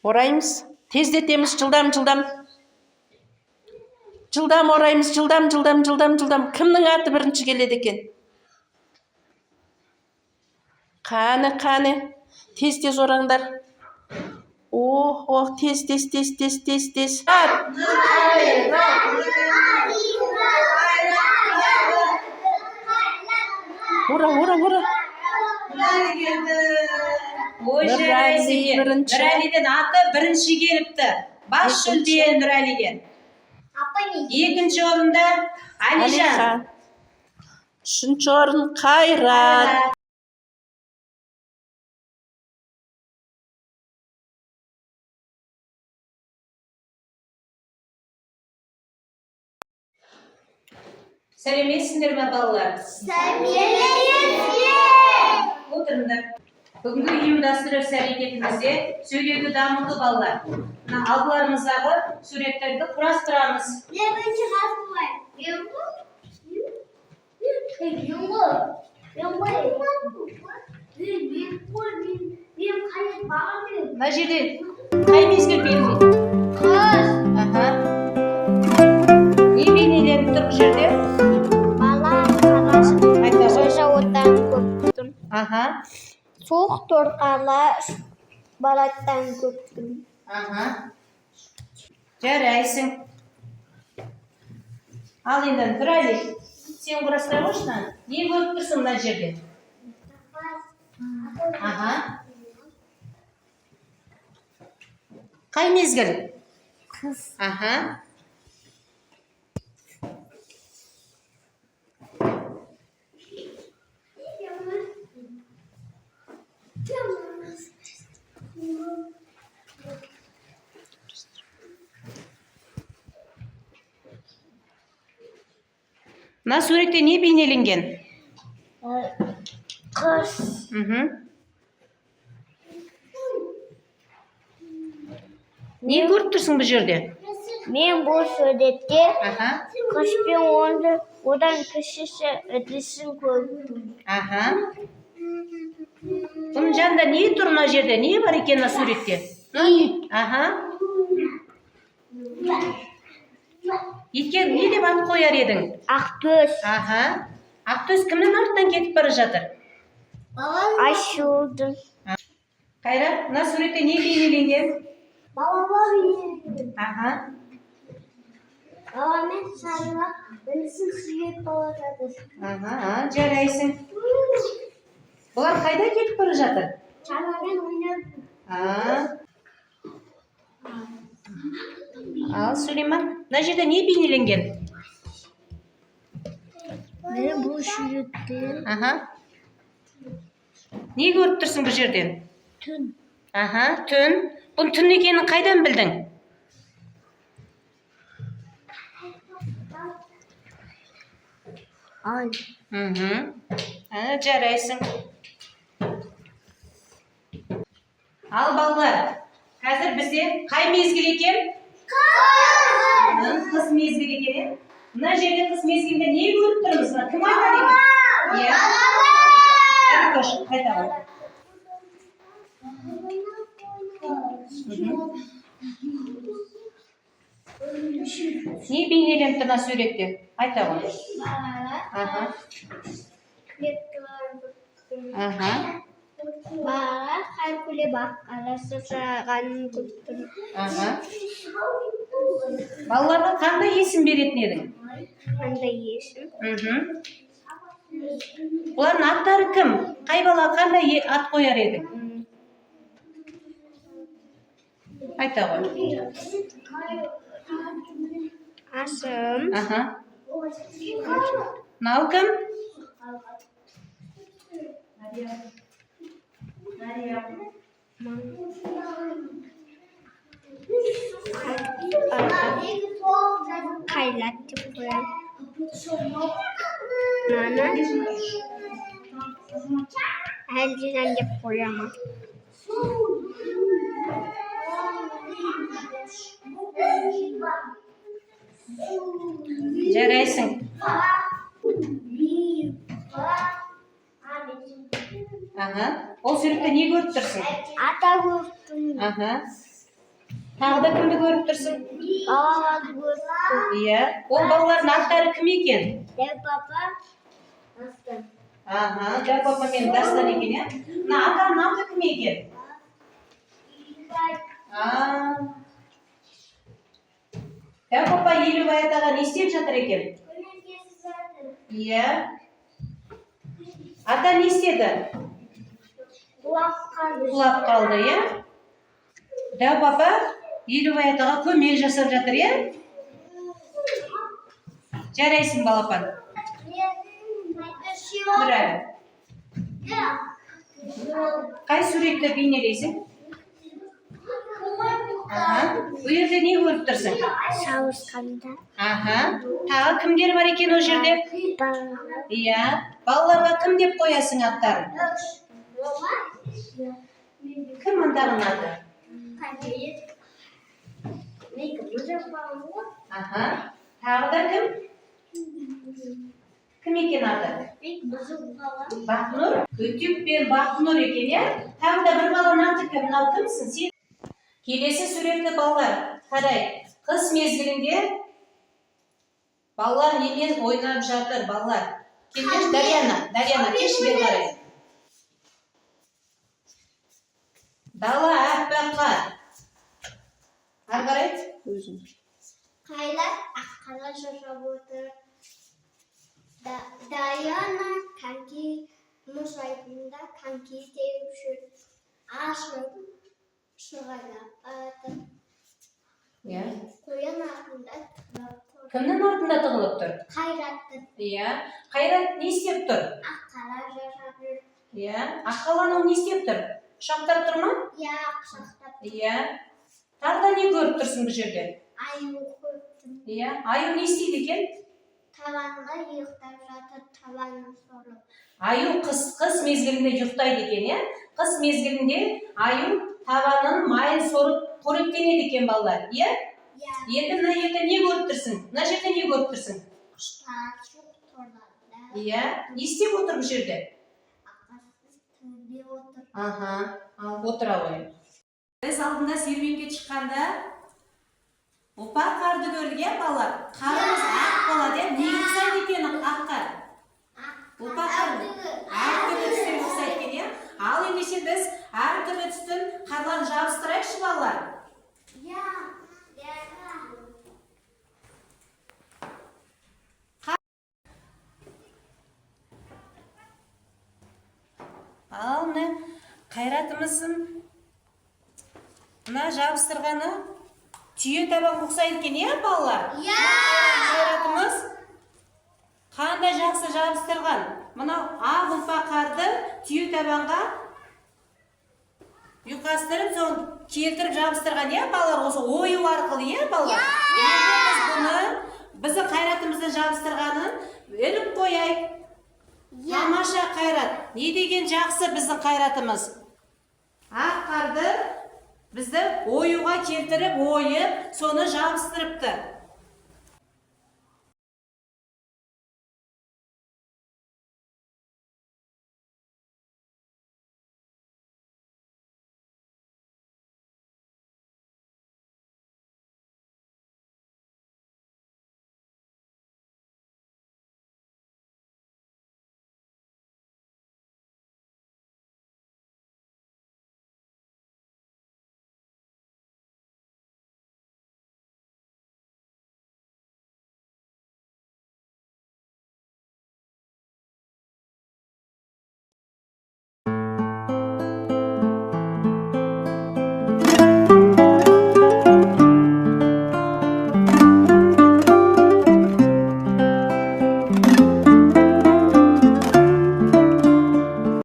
Ораймыз. Тездетеміз, жылдам. Жылдам ораймыз, жылдам. Кімнің аты бірінші келеді екен? Қаны. Тез ораңдар. Тез. Ура. Нұрәлиден аты бірінші келіпті. Бас жүлде Нұрәлиден. Екінші орында Алижан. Үшінші орын Қайрат. Сәлеметсіңдер ме балалар? Сәлеметсіздер. Отырыңдар. Бүгінгі ұйымдастыру әрекетімізде сөйлеуді дамыту балалар. Алдыларымыздағы суреттерді құрастырамыз. Мына жерде қай мезгіл белгілейді? Қыз. Не бейнеленіп тұр бұл жерде? Бала қарасын зауыттан көптім. Суық торқала балаттан көптім. Жарайсың. Ал енді Нұрәли, сен құрастыра қойшы. Не көріп тұрсың мына жерде? Қай мезгіл? Қыз. Мына суретте не бейнеленген? Қыз. Не көріп тұрсың бұл жерде? Мен бұл суретте қыз бен одан кішісі үдісін көрдім. Бұның жанында не тұр мына жерде? Не бар екен мына суретте? Итке не деп ат қояр едің? Ақтөс. Ақтөс кімнің артынан кетіп бара жатыр? Айшудың. Қайрат, мына суретте не бейнеленген? Балаға бейнеленген. Бала мен сарыға інісін сүйіп бала жатыр. Жарайсың. Бұлар қайда кетіп бара жатыр? Шанамен ойнап. Ал Сүлейман, мына жерде не бейнеленген? Мен бұл суретте Не көріп тұрсың бұл жерден? түн. Түн. Бұл түн екенін қайдан білдің? Ай. Жарайсың. Ал балалар, қазір бізде қай мезгіл екен? Қыс мезгіл екен. Мына жерде қыс мезгілінде не көріп тұрмыз? Кім айтады екен? Қайта ғой. Не бейнеленіп тұр мына суретте? Айта ғой. Бала Хайкуле баққаласы сағанын көптім. Балаларға қандай есім беретін едің? Қандай есім? Олардың аттары кім? Қай бала қандай ат қояр едің? Айта ғой. Асым. Мынау кім? Қайлат деп қоям. Нана. Әлден деп қояма. Жарайсың. Ол суретте не көріп тұрсың? Ата көрдім. Тағы да кімді көріп тұрсың? Балаларды көріп. Иә. Ол балалардың аттары кім екен? Дәу папа. Дастан. Ага, Дәу папа мен Дастан екен, иә? Мына атаның аты кім екен? Дәу папа Елубай атаға не істеп жатыр екен? Иә. Ата не істеді? Құлап қалды, иә? Дәу папа Елубай атаға көмек жасап жатыр, иә? Жарайсың, балапан. Браво. Қай суретті бейнелейсің? Бұл жерде не көріп тұрсың? Сауысқанда. Тағы кімдер бар екен ол жерде? Балалар. Иә. Балаларға кім деп қоясың аттарын? Кім андағының аты? Тағы да кім? Кім екен аты? Бақнұр. Өтеп пен Бақнұр екен, иә? Тағы да бір баланың аты кім? Мынау кімсің сен? Келесі суретті балалар, қарай. Қыс мезгілінде балалар немен ойнап жатыр, балалар? Келмеш, Дарьяна, кеші бер қарай. Дала аппақ қар. Ары қарай? Өзің. Қайлар аққала жасап отыр. Даяна коньки мұз айдында коньки теуіп жүр. Ашып шығайлап атыр. Иә. Қоян артында тығылып тұр. Кімнің артында тығылып тұр? Қайраттың. Иә. Қайрат не істеп тұр? Аққала жасап жүр. Иә. Аққаланың не істеп тұр? Құшақтап тұр ма? Иә, құшақтап. Иә. Тағы да не көріп тұрсың бұл жерде? Аю көрдім. Иә. Аю не істейді екен? Табанға ұйықтап жатыр, табанын сорып. Аю қыс мезгілінде ұйықтайды екен, иә? Қыс мезгілінде аю табанын майын сорып қоректенеді екен, балалар, иә? Енді мына жерде не көріп тұрсың? Мына жерде не көріп тұрсың? Құштар жоқ торларда. Иә. Не істеп отыр бұл жерде? Аққасыз төбе отыр. Ал отыра ғой. Біз алдында серуенге шыққанда опа қарды көрдік, иә, балалар? Қарымыз ақ болады, иә? Неге ұқсайды екен ақ қар? Опа қар әртүрлі түстен ұқсайды екен, иә? Ал ендеше біз әртүрлі түстен қарларын жабыстырайықшы, балалар. Иә. Ал мына Қайратымыздың мына жабыстырғаны түйе табанға ұқсайды екен, иә, балалар? Иә. Қайратымыз қандай жақсы жабыстырған. Мынау ақ ұлпа қарды түйе табанға ұйқастырып, соны келтіріп жабыстырған, иә, балалар? Осы ою арқылы, иә, балалар? Біз бұны біздің Қайратымызды жабыстырғанын іліп қояйық. Тамаша Қайрат. Не деген жақсы біздің Қайратымыз. Ақ қарды бізді оюға келтіріп, ойып, соны жабыстырыпты.